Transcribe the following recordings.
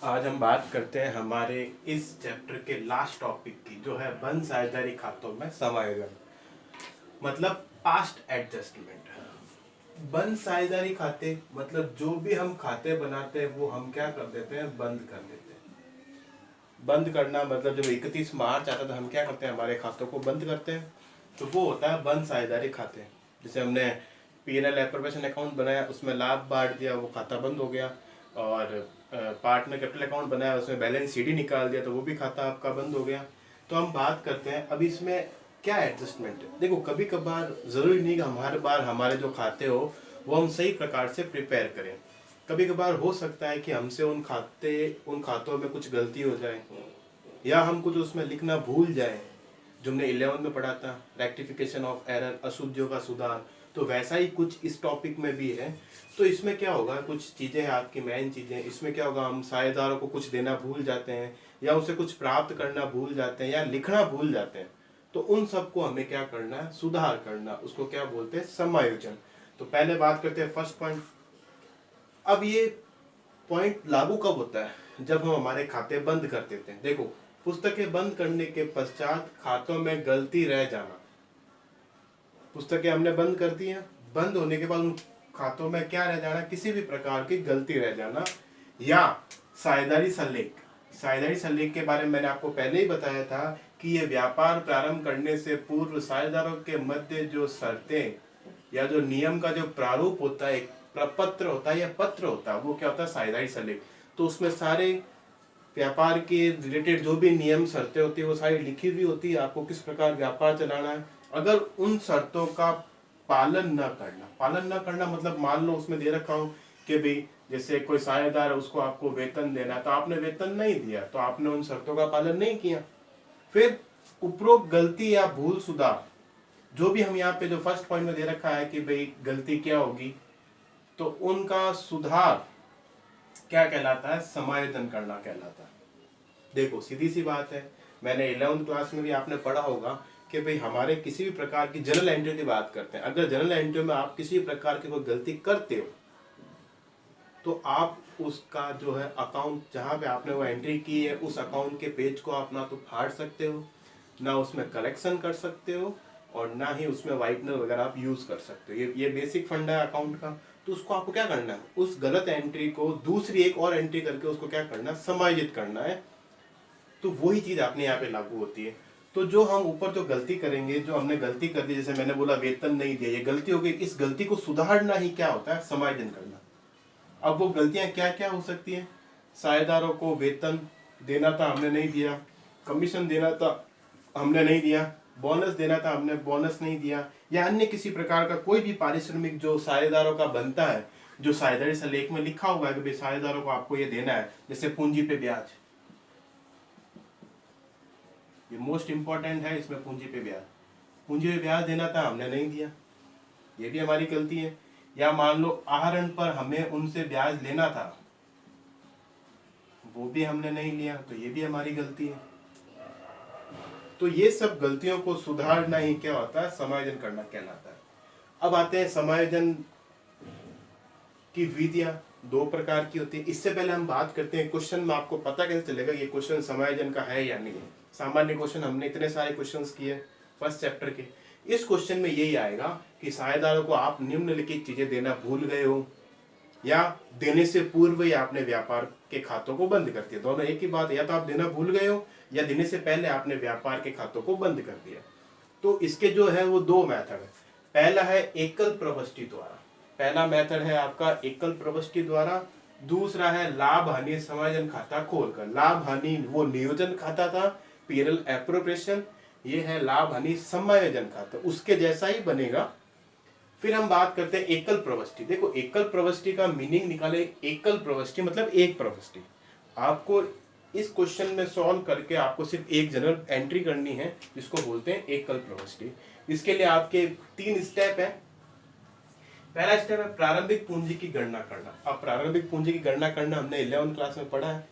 आज हम बात करते हैं हमारे इस चैप्टर के लास्ट टॉपिक की, जो है बंद साझेदारी खातों में समायोजन, मतलब पास्ट एडजस्टमेंट। बंद साझेदारी खाते मतलब जो भी हम खाते बनाते हैं वो हम क्या कर देते हैं, बंद कर देते हैं। बंद करना मतलब जब 31 मार्च आता है तो हम क्या करते हैं, हमारे खातों को बंद करते हैं। तो वो होता है बंद साझेदारी खाते। जैसे हमने P&L एप्रोप्रिएशन अकाउंट बनाया, उसमें लाभ बांट दिया, वो खाता बंद हो गया। और पार्टनर कैपिटल अकाउंट बनाया, उसमें बैलेंस शीट निकाल दिया, तो वो भी खाता आपका बंद हो गया। तो हम बात करते हैं अब इसमें क्या एडजस्टमेंट है। देखो, कभी कभार जरूरी नहीं कि हर बार हमारे जो खाते हो वो हम सही प्रकार से प्रिपेयर करें। कभी कभार हो सकता है कि हमसे उन खातों में कुछ गलती हो जाए, या हम कुछ उसमें लिखना भूल जाए, जो हमने 11 में पढ़ा था, रेक्टिफिकेशन ऑफ एरर, अशुद्धियों का सुधार। तो वैसा ही कुछ इस टॉपिक में भी है। तो इसमें क्या होगा, कुछ चीज़ें हैं आपकी मेन चीज़ें, इसमें क्या होगा, हम साझेदारों को कुछ देना भूल जाते हैं, या उसे कुछ प्राप्त करना भूल जाते हैं, या लिखना भूल जाते हैं। तो उन सबको हमें क्या करना है, सुधार करना। उसको क्या बोलते हैं, समायोजन। तो पहले बात करते हैं फर्स्ट पॉइंट। अब ये पॉइंट लागू कब होता है, जब हम हमारे खाते बंद कर देते हैं। देखो, पुस्तकें बंद करने के पश्चात खातों में गलती रह जाना। पुस्तकें हमने बंद कर दी हैं, बंद होने के बाद उन खातों में क्या रह जाना, किसी भी प्रकार की गलती रह जाना। या साझेदारी सल्लेख। साझेदारी सल्लेख के बारे में मैंने आपको पहले ही बताया था कि ये व्यापार प्रारंभ करने से पूर्व साझेदारों के मध्य जो शर्तें या जो नियम का जो प्रारूप होता है, एक प्रपत्र होता है या पत्र होता है, वो क्या होता है, साझेदारी सल्लेख। तो उसमें सारे व्यापार के रिलेटेड जो भी नियम शर्तें होती है वो सारी लिखी हुई होती है, आपको किस प्रकार व्यापार चलाना है। अगर उन शर्तों का पालन न करना मतलब मान लो उसमें दे रखा हो कि भाई जैसे कोई साझेदार है, उसको आपको वेतन देना है, तो आपने वेतन नहीं दिया, तो आपने उन शर्तों का पालन नहीं किया। फिर उपरोक्त गलती या भूल सुधार, जो भी हम यहाँ पे जो फर्स्ट पॉइंट में दे रखा है कि भाई गलती क्या होगी, तो उनका सुधार क्या कहलाता है, समायोजन करना कहलाता है। देखो, सीधी सी बात है, मैंने 11th क्लास में भी आपने पढ़ा होगा कि भाई हमारे किसी भी प्रकार की जनरल एंट्री की बात करते हैं। अगर जनरल एंट्री में आप किसी भी प्रकार की कोई गलती करते हो, तो आप उसका जो है अकाउंट, जहां पे आपने वो एंट्री की है, उस अकाउंट के पेज को आप ना तो फाड़ सकते हो, ना उसमें करेक्शन कर सकते हो, और ना ही उसमें व्हाइटनर वगैरह आप यूज कर सकते हो। ये बेसिक फंडा है अकाउंट का। तो उसको आपको क्या करना है, उस गलत एंट्री को दूसरी एक और एंट्री करके उसको क्या करना है, समायोजित करना है। तो वही चीज आपने यहाँ पे लागू होती है। तो जो हम ऊपर जो गलती करेंगे, जो हमने गलती कर दी, जैसे मैंने बोला वेतन नहीं दिया, ये गलती हो गई, इस गलती को सुधारना ही क्या होता है, समायोजन करना। अब वो गलतियां क्या क्या हो सकती हैं, साझेदारों को वेतन देना था, हमने नहीं दिया, कमीशन देना था, हमने नहीं दिया, बोनस देना था, हमने बोनस नहीं दिया, या अन्य किसी प्रकार का कोई भी पारिश्रमिक जो साझेदारों का बनता है, जो साझेदारी सलेख में लिखा हुआ है कि भाई साझेदारों को आपको ये देना है। जैसे पूंजी पे ब्याज, ये मोस्ट इंपॉर्टेंट है, इसमें पूंजी पे ब्याज देना था, हमने नहीं दिया, ये भी हमारी गलती है। या मान लो आहरण पर हमें उनसे ब्याज लेना था, वो भी हमने नहीं लिया, तो ये भी हमारी गलती है। तो ये सब गलतियों को सुधारना ही क्या होता है, समायोजन करना कहलाता है। अब आते हैं समायोजन की विधियां, दो प्रकार की होती है। इससे पहले हम बात करते हैं क्वेश्चन में आपको पता कैसे चलेगा ये क्वेश्चन समायोजन का है या नहीं है। सामान्य क्वेश्चन हमने इतने सारे क्वेश्चंस किए फर्स्ट चैप्टर के, इस क्वेश्चन में यही आएगा कि साझेदारों को आप निम्नलिखित चीजें देना भूल गए हो, या देने से पूर्व ही आपने व्यापार के खातों को बंद कर दिया। दोनों एक ही बात है, या तो आप देना भूल गए हो, या देने से पहले आपने व्यापार के खातों को बंद कर दिया। तो इसके जो है वो दो मेथड है। पहला है एकल प्रविष्टि द्वारा, पहला मेथड है आपका एकल प्रविष्टि द्वारा। दूसरा है लाभ हानि समायोजन खाता खोलकर। लाभ हानि वो नियोजन खाता था, P&L एप्रोप्रिएशन, ये है लाभ हानि समायोजन खाता, उसके जैसा ही बनेगा। फिर हम बात करते हैं एकल प्रविष्टि। देखो, एकल प्रविष्टि का मीनिंग निकाले। एकल प्रविष्टि मतलब एक प्रविष्टि। आपको इस क्वेश्चन में सॉल्व करके आपको सिर्फ एक जनरल एंट्री करनी है, जिसको बोलते हैं एकल प्रविष्टि। इसके लिए आपके 3 स्टेप है। पहला स्टेप है प्रारंभिक पूंजी की गणना करना। अब प्रारंभिक पूंजी की गणना करना हमने 11th क्लास में पढ़ा है,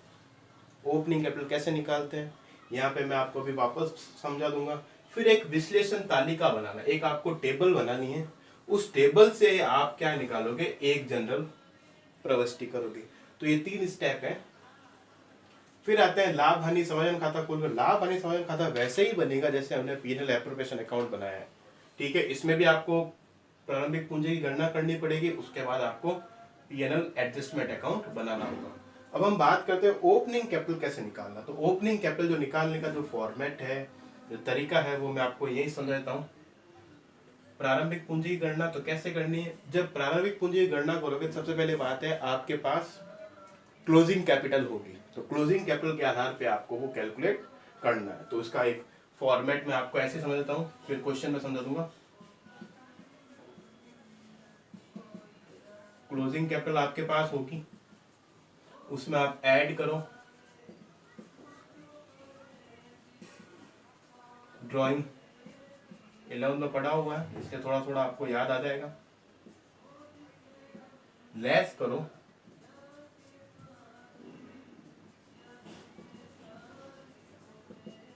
ओपनिंग कैपिटल कैसे निकालते हैं, यहाँ पे मैं आपको अभी वापस समझा दूंगा। फिर एक विश्लेषण तालिका बनाना, एक आपको टेबल बनानी है, उस टेबल से आप क्या निकालोगे, एक जनरल प्रविष्टि करोगे। तो ये 3 स्टेप है। फिर आते हैं लाभ हानि समायोजन खाता खोलकर। लाभ हानि समायोजन खाता वैसे ही बनेगा जैसे हमने पीएनएल एप्रोप्रिएशन अकाउंट बनाया है, ठीक है। इसमें भी आपको प्रारंभिक पूंजी की गणना करनी पड़ेगी, उसके बाद आपको पीएनएल एडजस्टमेंट अकाउंट बनाना होगा। अब हम बात करते हैं ओपनिंग कैपिटल कैसे निकालना। तो ओपनिंग कैपिटल जो निकालने का जो फॉर्मेट है, जो तरीका है, वो मैं आपको यही समझाता हूँ। प्रारंभिक पूंजी की गणना तो कैसे करनी है, जब प्रारंभिक पूंजी की गणना करोगे सबसे पहले बात है आपके पास क्लोजिंग कैपिटल होगी, तो क्लोजिंग कैपिटल के आधार पे आपको वो कैलकुलेट करना है। तो उसका एक फॉर्मेट में आपको ऐसे समझाता हूँ, फिर क्वेश्चन में समझा दूंगा। क्लोजिंग कैपिटल आपके पास होगी, उसमें आप ऐड करो ड्राइंग 11 में पढ़ा हुआ है, इसलिए थोड़ा थोड़ा आपको याद आ जाएगा। लेस करो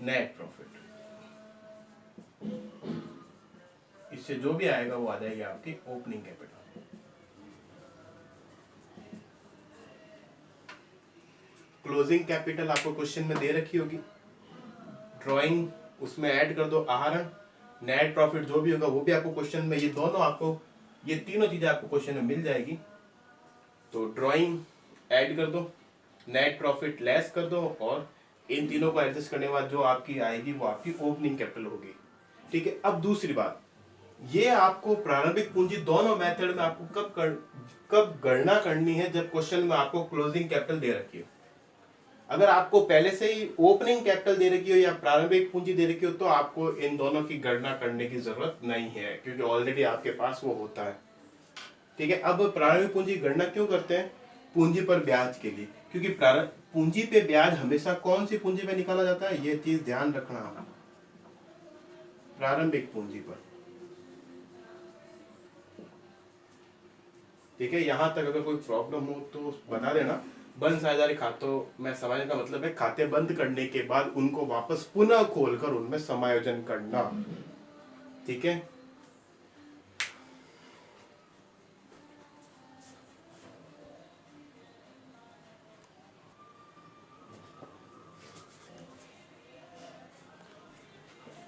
नेट प्रॉफिट, इससे जो भी आएगा वो आ जाएगी आपकी ओपनिंग कैपिटल। क्लोजिंग कैपिटल आपको क्वेश्चन में दे रखी होगी, ड्राइंग उसमें ऐड कर दो आहरण, नेट प्रॉफिट जो भी होगा वो भी आपको क्वेश्चन में, ये दोनों आपको, ये तीनों चीजें आपको क्वेश्चन में मिल जाएगी। तो ड्राइंग ऐड कर दो, नेट प्रॉफिट लेस कर दो, और इन तीनों को एडजस्ट करने के बाद जो आपकी आएगी वो आपकी ओपनिंग कैपिटल होगी, ठीक है। अब दूसरी बात, ये आपको प्रारंभिक पूंजी दोनों मेथड में आपको कब गणना करनी है, जब क्वेश्चन में आपको क्लोजिंग कैपिटल दे रखी हो। अगर आपको पहले से ही ओपनिंग कैपिटल दे रखी हो या प्रारंभिक पूंजी दे रखी हो तो आपको इन दोनों की गणना करने की जरूरत नहीं है, क्योंकि ऑलरेडी आपके पास वो होता है, ठीक है। अब प्रारंभिक पूंजी की गणना क्यों करते हैं, पूंजी पर ब्याज के लिए, क्योंकि पूंजी पे ब्याज हमेशा कौन सी पूंजी पे निकाला जाता है, ये चीज ध्यान रखना, प्रारंभिक पूंजी पर, ठीक है। यहां तक अगर कोई प्रॉब्लम हो तो बता देना। बंद साझेदारी खातों में समायोजन का मतलब है खाते बंद करने के बाद उनको वापस पुनः खोलकर उनमें समायोजन करना, ठीक है।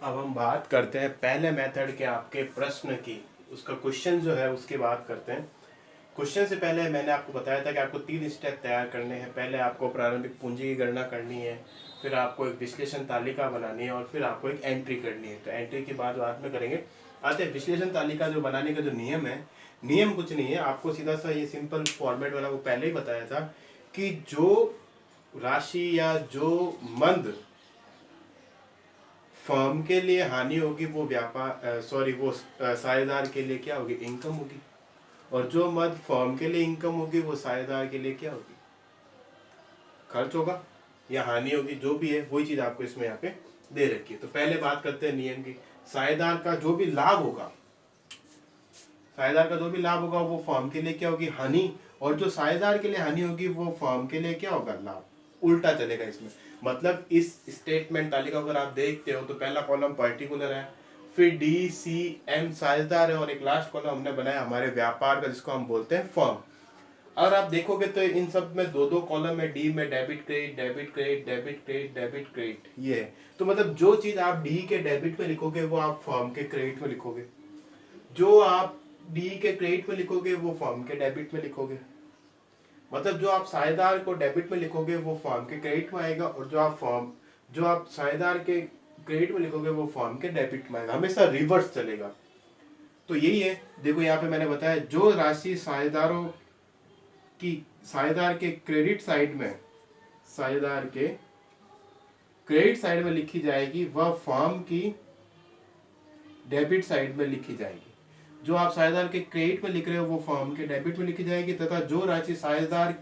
अब हम बात करते हैं पहले मेथड के आपके प्रश्न की, उसका क्वेश्चन जो है उसकी बात करते हैं। क्वेश्चन से पहले मैंने आपको बताया था कि आपको 3 स्टेप तैयार करने हैं। पहले आपको प्रारंभिक पूंजी की गणना करनी है, फिर आपको एक विश्लेषण तालिका बनानी है, और फिर आपको एक एंट्री करनी है। तो एंट्री की बात बाद में करेंगे। आते हैं विश्लेषण तालिका जो बनाने का जो नियम है, नियम कुछ नहीं है, आपको सीधा सा ये सिंपल फॉर्मेट वाला वो पहले ही बताया था कि जो राशि या जो मंद फर्म के लिए हानि होगी वो वो साझेदार के लिए क्या होगी, इनकम होगी, और जो मद फर्म के लिए इनकम होगी वो साझेदार के लिए क्या होगी, खर्च होगा या हानि होगी, जो भी है वही चीज आपको इसमें यहाँ पे दे रखी है। तो पहले बात करते हैं नियम की। साझेदार का जो भी लाभ होगा, साझेदार का जो भी लाभ होगा वो फर्म के लिए क्या होगी, हानि, और जो साझेदार के लिए हानि होगी वो फर्म के लिए क्या होगा, लाभ। उल्टा चलेगा इसमें, मतलब इस स्टेटमेंट तालिका अगर आप देखते हो तो पहला कॉलम पर्टिकुलर है, फिर डी सी एम साझेदार है, और एक लास्ट कॉलम हमने बनाया हमारे व्यापार का जिसको हम बोलते हैं फर्म। और आप देखोगे तो इन सब में दो कॉलम है, डी में debit credit, debit credit, debit credit, debit credit, ये है। तो मतलब जो चीज आप डी के डेबिट में लिखोगे वो आप फर्म के क्रेडिट में लिखोगे, जो आप डी के क्रेडिट में लिखोगे वो फर्म के डेबिट में लिखोगे। मतलब जो आप साझेदार को डेबिट में लिखोगे वो फर्म के क्रेडिट में आएगा, और जो आप साझेदार के क्रेडिट में लिखोगे वो फर्म के डेबिट में आएगा, हमेशा रिवर्स चलेगा। तो यही है, देखो यहाँ पे मैंने बताया जो राशि साझेदार के क्रेडिट साइड में, साझेदार के क्रेडिट साइड में लिखी जाएगी वह फर्म की डेबिट साइड में लिखी जाएगी। जो आप साझेदार के क्रेडिट में लिख रहे हो वो फर्म के डेबिट में लिखी जाएगी, तथा जो राशि साझेदार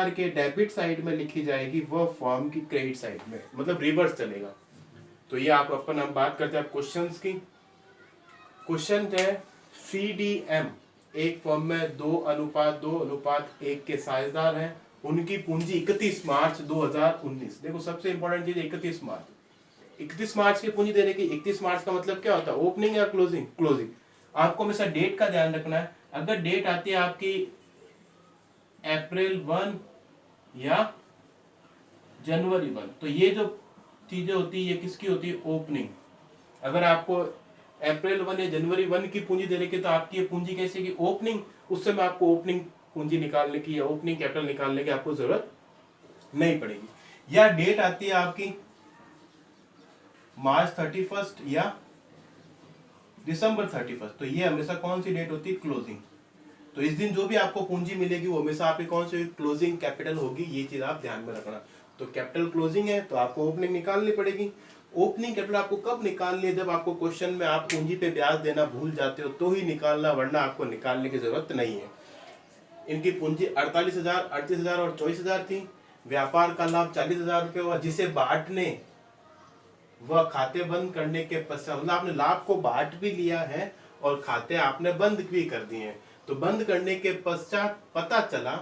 के डेबिट साइड में लिखी जाएगी वह फर्म की क्रेडिट साइड में, मतलब रिवर्स चलेगा। तो ये हम बात करते हैं क्वेश्चंस की। क्वेश्चन है CDM एक फर्म में 2:2:1 के साझेदार हैं, उनकी पूंजी 31 मार्च 2019। देखो सबसे इंपॉर्टेंट चीज 31 मार्च की पूंजी देने की। 31 मार्च का मतलब क्या होता है, ओपनिंग या क्लोजिंग, क्लोजिंग। आपको हमेशा डेट का ध्यान रखना है। अगर डेट आती है आपकी अप्रैल 1 या जनवरी 1। तो ये जो चीजें होती है ये किसकी होती है? ओपनिंग। अगर आपको अप्रैल 1 या जनवरी 1 की पूंजी देने की तो आपकी ये पूंजी कैसे की? ओपनिंग। उस समय आपको ओपनिंग पूंजी निकालने की या ओपनिंग कैपिटल निकालने की आपको जरूरत नहीं पड़ेगी। या डेट आती है आपकी मार्च 31 या दिसंबर 31। तो ये हमेशा कौन सी डेट होती है? क्लोजिंग। तो इस दिन जो भी आपको पूंजी मिलेगी वो हमेशा आपकी कौन सी क्लोजिंग कैपिटल होगी, ये चीज आप ध्यान में रखना। तो कैपिटल क्लोजिंग है तो आपको ओपनिंग निकालनी पड़ेगी। ओपनिंग कैपिटल आपको कब निकालनी है? जब आपको क्वेश्चन में आप पूंजी पे ब्याज देना भूल जाते हो तो ही निकालना, वरना आपको निकालने की जरूरत नहीं है। इनकी पूंजी 48,000, 38,000 और 24,000 थी। व्यापार का लाभ 40,000 रुपये हुआ, जिसे बांटने वह खाते बंद करने के पश्चात, मतलब आपने लाभ को बांट भी लिया है और खाते आपने बंद भी कर दिए हैं। तो बंद करने के पश्चात पता चला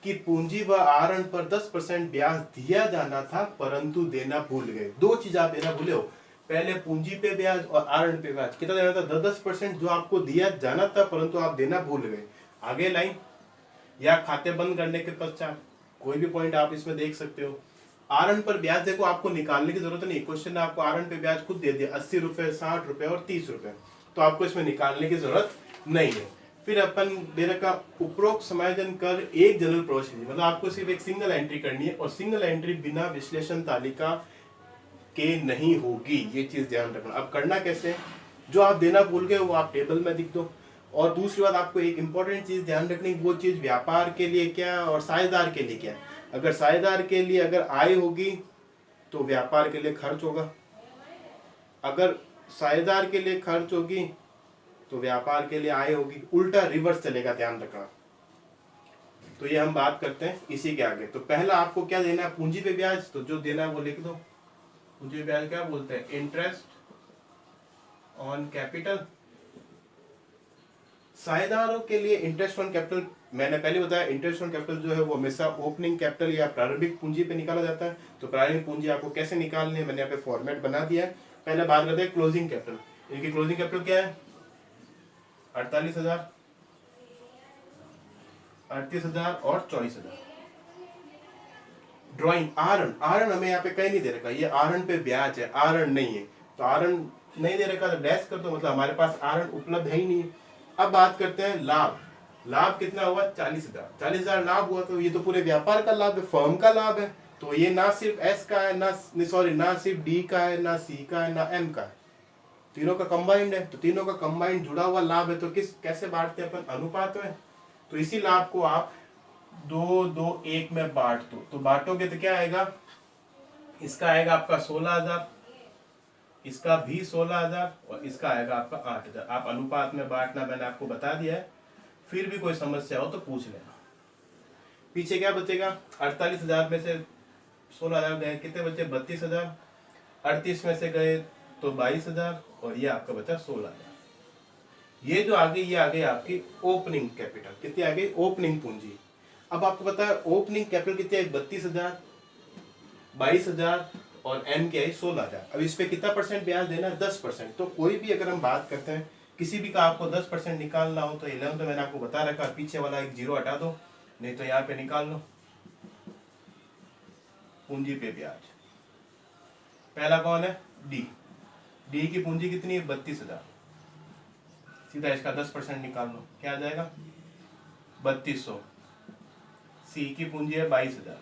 कि पूंजी व आहरण पर 10% ब्याज दिया जाना था परंतु देना भूल गए। दो चीज आप देना भूले हो, पहले पूंजी पे ब्याज और आहरण पे ब्याज। कितना देना था? 10% जो आपको दिया जाना था परंतु आप देना भूल गए। आगे लाइन, या खाते बंद करने के पश्चात, कोई भी पॉइंट आप इसमें देख सकते हो। आहरण पर ब्याज देखो आपको निकालने की जरूरत नहीं, क्वेश्चन ने आपको आहरण पे ब्याज खुद दे दिया 80 रुपए, 60 रुपए और 30 रुपए। तो आपको इसमें निकालने की जरूरत नहीं है। फिर अपन दे रखा उपरोक्त समायोजन कर एक जनरल प्रोविजन, मतलब आपको सिर्फ एक सिंगल एंट्री करनी है और सिंगल एंट्री बिना विश्लेषण तालिका के नहीं होगी, ये चीज ध्यान रखना। अब करना कैसे? जो आप देना भूल गए वो आप टेबल में लिख दो। और दूसरी बात आपको एक इंपॉर्टेंट चीज ध्यान रखनी, वो चीज व्यापार के लिए क्या और साझेदार के लिए क्या। अगर साझेदार के लिए अगर आय होगी तो व्यापार के लिए खर्च होगा, अगर साझेदार के लिए खर्च होगी तो व्यापार के लिए आय होगी, उल्टा रिवर्स चलेगा, ध्यान रखना। तो ये हम बात करते हैं इसी के आगे। तो पहला आपको क्या देना है? पूंजी पे ब्याज। तो जो देना है वो लिख दो। पूंजी पे ब्याज क्या बोलते हैं? Interest on capital. साझेदारों के लिए इंटरेस्ट ऑन कैपिटल, मैंने पहले बताया इंटरेस्ट ऑन कैपिटल जो है वो हमेशा ओपनिंग कैपिटल या प्रारंभिक पूंजी पे निकाला जाता है। तो प्रारंभिक पूंजी आपको कैसे निकालनी है मैंने यहाँ पे फॉर्मेट बना दिया है। पहले बात करते हैं क्लोजिंग कैपिटल। इनकी क्लोजिंग कैपिटल क्या है? 48,000, 38,000 और 24,000। ड्राइंग आहरण, आहरण हमें यहाँ पे कहीं नहीं दे रखा, ये आहरण पे ब्याज है, आहरण नहीं है। तो आहरण नहीं दे रखा तो डैश कर दो, मतलब हमारे पास आहरण उपलब्ध है ही नहीं। अब बात करते हैं लाभ। लाभ कितना हुआ? 40,000। 40,000 लाभ हुआ तो ये तो पूरे व्यापार का लाभ है, फर्म का लाभ है। तो ये ना सिर्फ एस का है, ना सॉरी ना सिर्फ डी का है, ना सी का है, ना एम का है, तीनों का कंबाइंड है। तो तीनों का कंबाइंड जुड़ा हुआ लाभ है। तो कैसे बांटते हैं अपन? अनुपात में। तो इसी लाभ को आप 2-2-1 में बांट दो। तो बांटोगे तो क्या आएगा? इसका आएगा आपका 16,000, इसका भी 16,000 और इसका आएगा आपका 8,000। आप अनुपात में बांटना मैंने आपको बता दिया है, फिर भी कोई समस्या हो तो पूछ लेना। पीछे क्या बचेगा? 48,000 में से 16,000 गए, कितने बचे? 32,000। 38 में से गए तो 22,000 और ये आपका बचा 16,000। ये जो आगे ये आ गई आपकी ओपनिंग कैपिटल। कितनी आ गई? ओपनिंग पूंजी। अब आपको पता है ओपनिंग कैपिटल कितनी है? 32,000, 22,000 और एम की आई 16,000। अब इस पे कितना परसेंट ब्याज देना है? 10%। तो कोई भी अगर हम बात करते हैं किसी भी का आपको 10% निकालना हो तो 11 तो मैंने आपको बता रखा, पीछे वाला एक जीरो हटा दो, नहीं तो यहाँ पे निकाल लो पूंजी पे ब्याज। पहला कौन है? डी। डी की पूंजी कितनी है? 32,000। सीधा इसका 10% निकाल लो, क्या आ जाएगा? 3200। सी की पूंजी है 22,000।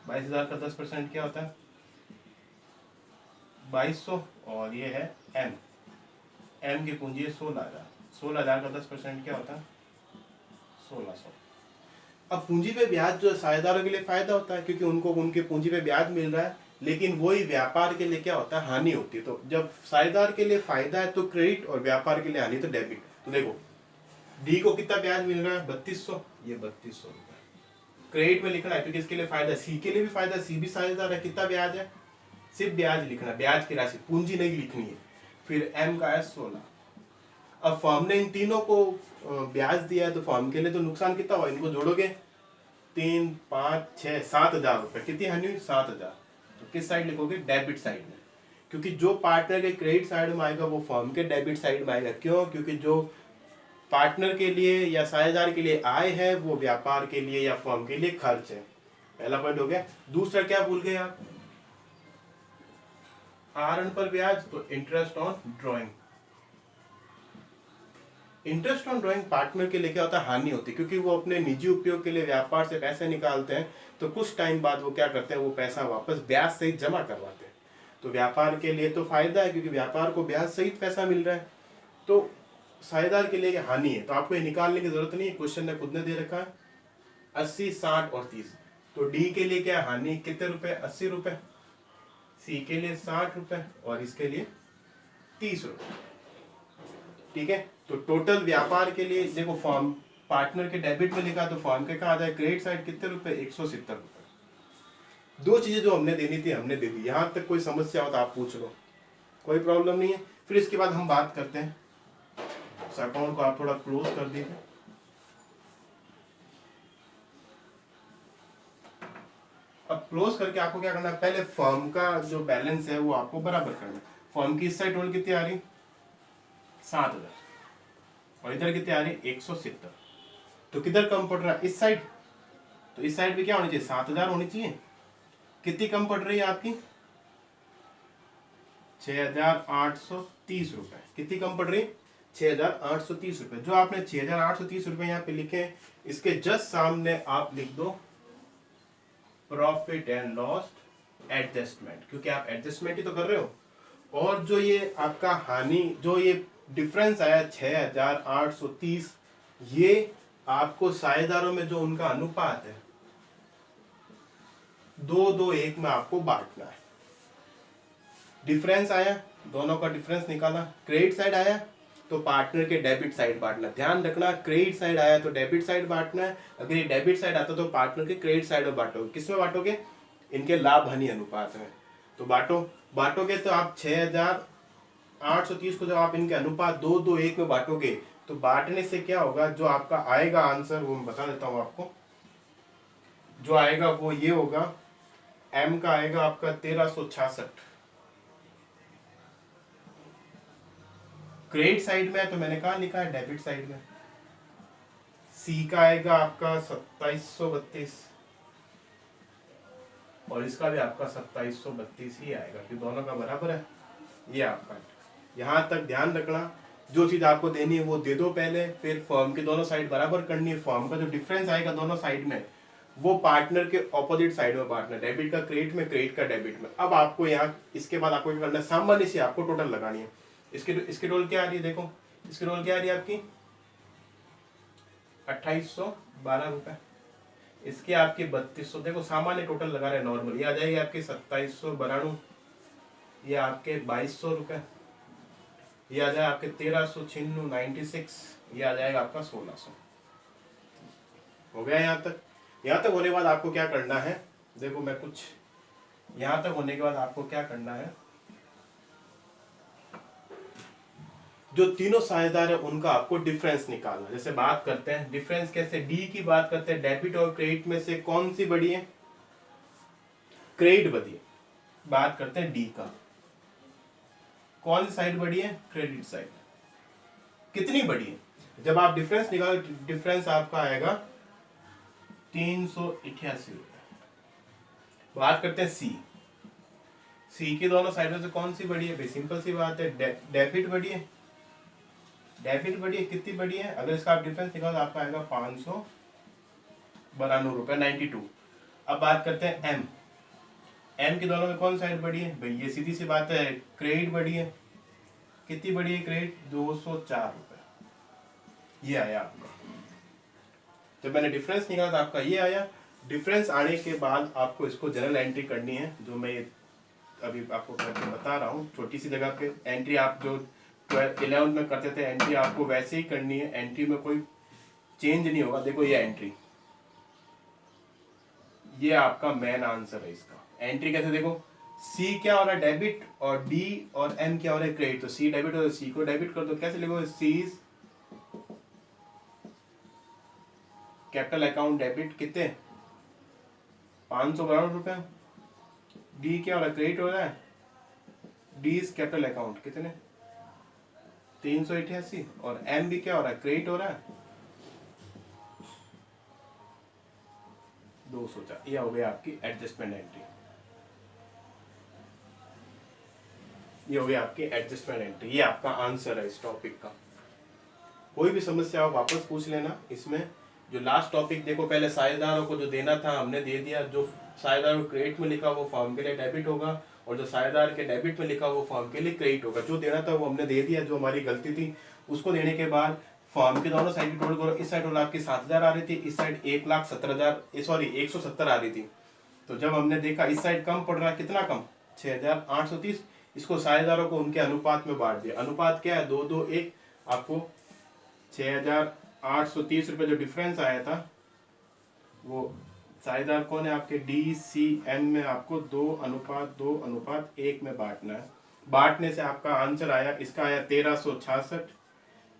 22,000 का 10% क्या होता है? 2200 और ये है एम। एम की पूंजी है 16,000। 16,000 का 10% क्या होता है? 1600। अब पूंजी पे ब्याज जो साझेदारों के लिए फायदा होता है क्योंकि उनको उनके पूंजी पे ब्याज मिल रहा है, लेकिन वही व्यापार के लिए क्या होता है? हानि होती है। तो जब साझेदार के लिए फायदा है तो क्रेडिट और व्यापार के लिए हानि तो डेबिट। तो देखो डी को कितना ब्याज मिल रहा है? 3200, ये 3200 रुपए क्रेडिट में लिखना है क्योंकि इसके लिए फायदा। सी के लिए भी फायदा, सी भी साझेदार है। कितना ब्याज है? सिर्फ ब्याज लिखना, ब्याज की राशि, पूंजी नहीं लिखनी है। फिर एम का है 16। अब फर्म ने इन तीनों को ब्याज दिया है तो फर्म के लिए तो नुकसान कितना हुआ? इनको जोड़ोगे 3, 5, 6, 7,000 रुपए। कितनी हानि हुई? 7,000। तो किस साइड लिखोगे? डेबिट साइड में, क्योंकि जो पार्टनर के क्रेडिट साइड में आएगा वो फर्म के डेबिट साइड में आएगा। क्यों? क्योंकि जो पार्टनर के लिए या साझेदार के लिए आय है, वो व्यापार के लिए या फर्म के लिए खर्च है। पहला पॉइंट हो गया। दूसरा क्या भूल गए आप? आर पर ब्याज, तो interest on drawing. Interest on drawing partner के लिए क्या होता है? हानि होती है, क्योंकि वो अपने निजी उपयोग के लिए व्यापार से पैसे निकालते हैं, तो कुछ टाइम बाद वो क्या करते हैं, वो पैसा वापस ब्याज सहित जमा करवाते हैं। तो व्यापार के लिए तो फायदा है, क्योंकि व्यापार को ब्याज सहित पैसा मिल रहा है। तो साझेदार के लिए हानि है, तो आपको ये निकालने की जरूरत नहीं है, क्वेश्चन ने खुद ने दे रखा है 80, 60 और 30। तो डी के लिए क्या हानि, कितने रुपए? 80 रुपए। सी के लिए 60 रुपए और इसके लिए 30 रुपए। ठीक है, तो टोटल व्यापार के लिए देखो, फॉर्म पार्टनर के डेबिट में लिखा, तो फॉर्म के कहा जाए क्रेडिट साइड कितने रुपए? 170 रुपए। दो चीजें जो हमने देनी थी हमने दे दी। यहां तक कोई समस्या हो तो आप पूछ लो, कोई प्रॉब्लम नहीं है। फिर इसके बाद हम बात करते हैं, अकाउंट को आप थोड़ा क्लोज कर दीजिए। अब क्लोज करके आपको क्या करना है, पहले फर्म का जो बैलेंस है वो आपको बराबर करना है। फर्म की इस साइड टोटल कितनी आ रही? 7000 और इधर कितनी आ रही? 170। तो किधर कम पड़ रहा है? इस साइड। तो इस साइड भी क्या होनी चाहिए? 7000 होनी चाहिए। कितनी कम पड़ रही है आपकी? 6830 रुपए। कितनी कम पड़ रही? 6830 रुपए। जो आपने 6830 रुपए यहाँ पे लिखे, इसके जस्ट सामने आप लिख दो प्रॉफिट एंड लॉस एडजस्टमेंट, क्योंकि आप एडजस्टमेंट ही तो कर रहे हो। और जो ये आपका हानि, जो ये डिफरेंस आया 6830, ये आपको साझेदारों में जो उनका अनुपात है 2-2-1 में आपको बांटना है। डिफरेंस आया, दोनों का डिफरेंस निकाला। क्रेडिट साइड आया तो पार्टनर के डेबिट साइड बांटना। ध्यान रखना, क्रेडिट साइड आया तो डेबिट साइड बांटना है। अगर ये डेबिट साइड आता तो पार्टनर के क्रेडिट साइड में बांटोगे। किसमें बांटोगे? इनके लाभ हानि अनुपात में। तो बांटोगे तो आप 6830 को जब आप इनके अनुपात 2-2-1 में बांटोगे, तो बांटने से क्या होगा, जो आपका आएगा आंसर वो मैं बता देता हूं आपको। जो आएगा वो ये होगा, एम का आएगा आपका 1366 क्रेडिट साइड में, तो मैंने कहा लिखा है डेबिट साइड में। सी का आएगा आपका 2732 और इसका भी आपका 2732 ही आएगा, क्योंकि दोनों का बराबर है। ये आपका, यहां तक ध्यान रखना। जो चीज आपको देनी है वो दे दो पहले, फिर फॉर्म की दोनों साइड बराबर करनी है। फॉर्म का जो डिफरेंस आएगा दोनों साइड में, वो पार्टनर के ऑपोजिट साइड में बांटना। डेबिट का क्रेडिट में, क्रेडिट का डेबिट में। अब आपको यहाँ इसके बाद आपको क्या करना है, सामान्य से आपको टोटल लगानी है। इसके टोटल क्या आ रही है? देखो इसके टोटल क्या आ रही है आपकी? 2812 रुपए। इसके आपके 3200। देखो सामान्य टोटल लगा रहे हैं नॉर्मल, ये आ जाएगी आपकी 2792। ये आपके 2200 रुपए। ये आ जाएगा आपके 1396। ये आ जाएगा आपका 1600। हो गया यहाँ तक? यहाँ तक होने के बाद आपको क्या करना है, देखो मैं कुछ, यहाँ तक होने के बाद आपको क्या करना है, जो तीनों साझेदार है उनका आपको डिफरेंस निकालना। जैसे बात करते हैं डिफरेंस कैसे, डी की बात करते हैं, डेबिट और क्रेडिट में से कौन सी बड़ी है? क्रेडिट बड़ी है। बात करते हैं डी का, कौन सी साइड बड़ी है? Credit side. कितनी बड़ी है? जब आप डिफरेंस निकालो, डिफरेंस आपका आएगा 388 रुपए। बात करते हैं सी। सी की दोनों साइडों से कौन सी बड़ी है? सिंपल सी बात है, डेबिट बड़ी है। डेबिट बड़ी है, कितनी बड़ी है? अगर इसका आप डिफरेंस निकालो तो आपका आएगा 592 रुपए 92। अब बात करते हैं एम। एम की दोनों में कौन साइड बड़ी है? भाई ये सीधी सी बात है, क्रेडिट बड़ी है। कितनी बड़ी है क्रेडिट? 204 रुपए। ये आया आपका। जब मैंने डिफरेंस निकाला था आपका ये आया। डिफरेंस आने के बाद आपको इसको जनरल एंट्री करनी है, जो मैं अभी आपको करके बता रहा हूँ। छोटी सी जगह पे एंट्री, आप जो 11th में करते थे एंट्री, आपको वैसे ही करनी है। एंट्री में कोई चेंज नहीं होगा। देखो ये एंट्री, ये आपका मेन आंसर है इसका। एंट्री कैसे? देखो सी क्या हो रहा है? डेबिट, और डी और एम क्या हो रहा है? क्रेडिट। तो सी डेबिट और सी को डेबिट कर दो। कैसे लिखोगे? सी कैपिटल अकाउंट डेबिट कितने? 592 रुपए। डी क्या हो रहा है? क्रेडिट हो रहा है। डी इज कैपिटल अकाउंट कितने? 388 और एम भी क्या हो रहा है, क्रेडिट हो रहा है 204। ये हो गई आपकी एडजस्टमेंट एंट्री, ये हो गई आपकी एडजस्टमेंट एंट्री। ये आपका आंसर है इस टॉपिक का। कोई भी समस्या हो वापस पूछ लेना। इसमें जो लास्ट टॉपिक देखो, पहले साझेदारों को जो देना था हमने दे दिया, जो साझेदारों को क्रेडिट में लिखा वो फर्म के लिए डेबिट होगा, और जो साझेदार के डेबिट में लिखा वो फर्म के लिए क्रेडिट होगा। जो देना था वो हमने दे दिया, जो हमारी गलती थी उसको देने के बाद फर्म के दोनों साइड की टोटल करो। इस साइड टोटल आपकी 7,000 आ रही थी, इस साइड 1,70,000 सॉरी 170 आ रही थी। तो जब हमने देखा इस साइड कम पड़ रहा है, कितना कम, 6,830, इसको साझेदारों को उनके अनुपात में बांट दिया। अनुपात क्या है, 2-2-1। आपको 6,830 रुपये जो डिफरेंस आया था वो साझेदार कौन है आपके, DCM में आपको 2:2:1 में बांटना है। बांटने से आपका आंसर आया, इसका आया 1,366,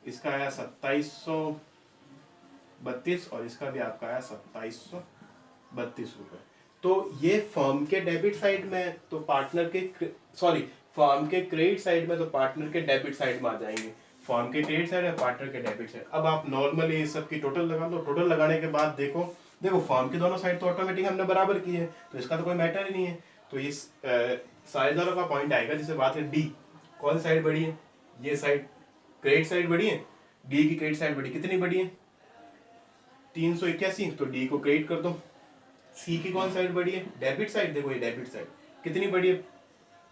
इसका आया 2,732 और इसका भी आपका आया 2,732 रुपये। तो ये फर्म के डेबिट साइड में, तो पार्टनर के सॉरी फर्म के क्रेडिट साइड में, तो पार्टनर के डेबिट साइड में आ जाएंगे। फर्म के क्रेडिट साइड है, पार्टनर के डेबिट साइड। अब आप नॉर्मली इस सब की टोटल लगा लो। टोटल लगाने के बाद देखो फर्म के दोनों साइड तो ऑटोमेटिक हमने बराबर की है, तो इसका तो कोई मैटर ही नहीं है। तो इस साझेदारों का पॉइंट आएगा जिसे बात है डी, कौन साइड बड़ी है, ये साइड क्रेडिट साइड बड़ी है, डी की क्रेडिट साइड बड़ी, कितनी बड़ी है 381, तो डी को क्रेडिट कर दो। सी की कौन साइड बड़ी है, डेबिट साइड, देखो ये डेबिट साइड कितनी बड़ी है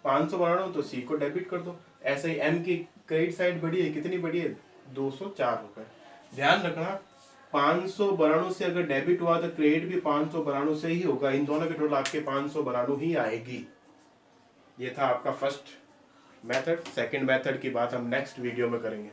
500 बढ़ा तो सी को डेबिट कर दो। ऐसे ही एम की क्रेडिट साइड बड़ी है, कितनी बड़ी है 204 रुपए। ध्यान रखना 500 बढ़ाणु से अगर डेबिट हुआ तो क्रेडिट भी 500 बढ़ाणु से ही होगा। इन दोनों के टोटल आपके 500 बढ़ाणु ही आएगी। ये था आपका फर्स्ट मेथड। सेकंड मेथड की बात हम नेक्स्ट वीडियो में करेंगे।